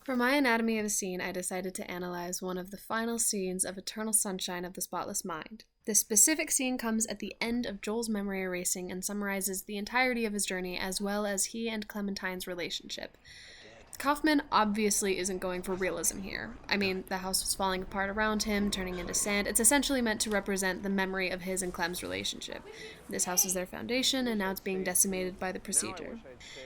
For my anatomy of a scene, I decided to analyze one of the final scenes of Eternal Sunshine of the Spotless Mind. This specific scene comes at the end of Joel's memory erasing and summarizes the entirety of his journey as well as he and Clementine's relationship. Kaufman obviously isn't going for realism here. I mean, the house was falling apart around him, turning into sand. It's essentially meant to represent the memory of his and Clem's relationship. This house is their foundation, and now it's being decimated by the procedure.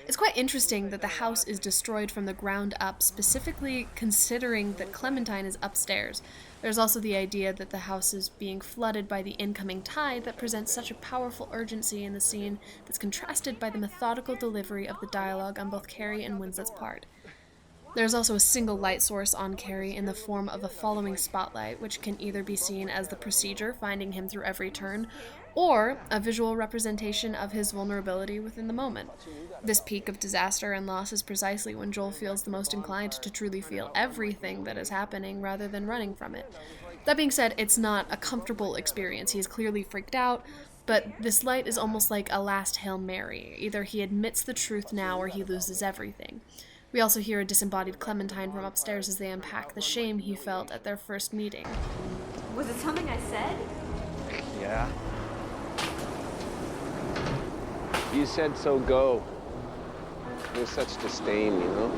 It's quite interesting that the house is destroyed from the ground up, specifically considering that Clementine is upstairs. There's also the idea that the house is being flooded by the incoming tide that presents such a powerful urgency in the scene that's contrasted by the methodical delivery of the dialogue on both Carrie and Winslet's part. There's also a single light source on Carrie in the form of a following spotlight, which can either be seen as the procedure finding him through every turn, or a visual representation of his vulnerability within the moment. This peak of disaster and loss is precisely when Joel feels the most inclined to truly feel everything that is happening rather than running from it. That being said, it's not a comfortable experience. He is clearly freaked out, but this light is almost like a last Hail Mary. Either he admits the truth now or he loses everything. We also hear a disembodied Clementine from upstairs as they unpack the shame he felt at their first meeting. Was it something I said? Yeah. You said so go. There's such disdain, you know?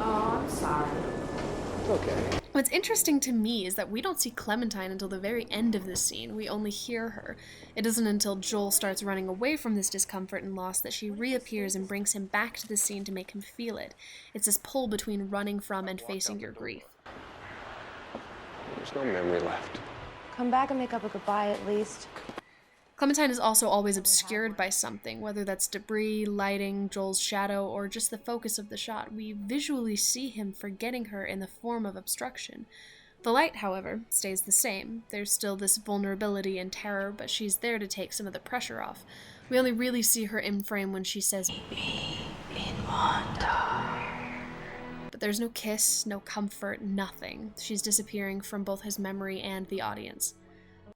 Oh, I'm sorry. It's okay. What's interesting to me is that we don't see Clementine until the very end of this scene. We only hear her. It isn't until Joel starts running away from this discomfort and loss that she reappears and brings him back to the scene to make him feel it. It's this pull between running from and facing your grief. There's no memory left. Come back and make up a goodbye at least. Clementine is also always obscured by something, whether that's debris, lighting, Joel's shadow, or just the focus of the shot. We visually see him forgetting her in the form of obstruction. The light, however, stays the same. There's still this vulnerability and terror, but she's there to take some of the pressure off. We only really see her in frame when she says, "Be in wonder." But there's no kiss, no comfort, nothing. She's disappearing from both his memory and the audience.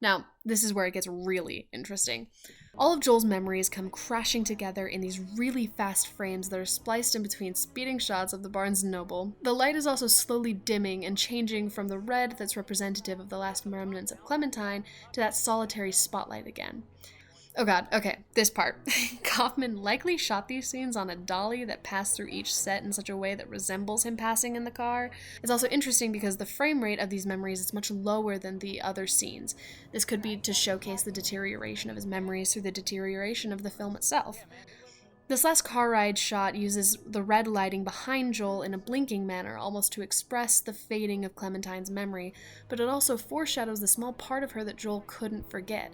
Now, this is where it gets really interesting. All of Joel's memories come crashing together in these really fast frames that are spliced in between speeding shots of the Barnes & Noble. The light is also slowly dimming and changing from the red that's representative of the last remnants of Clementine to that solitary spotlight again. Oh god, okay, this part. Kaufman likely shot these scenes on a dolly that passed through each set in such a way that resembles him passing in the car. It's also interesting because the frame rate of these memories is much lower than the other scenes. This could be to showcase the deterioration of his memories through the deterioration of the film itself. This last car ride shot uses the red lighting behind Joel in a blinking manner, almost to express the fading of Clementine's memory, but it also foreshadows the small part of her that Joel couldn't forget.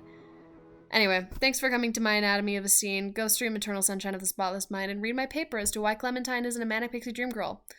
Anyway, thanks for coming to my anatomy of a scene. Go stream Eternal Sunshine of the Spotless Mind and read my paper as to why Clementine isn't a manic pixie dream girl.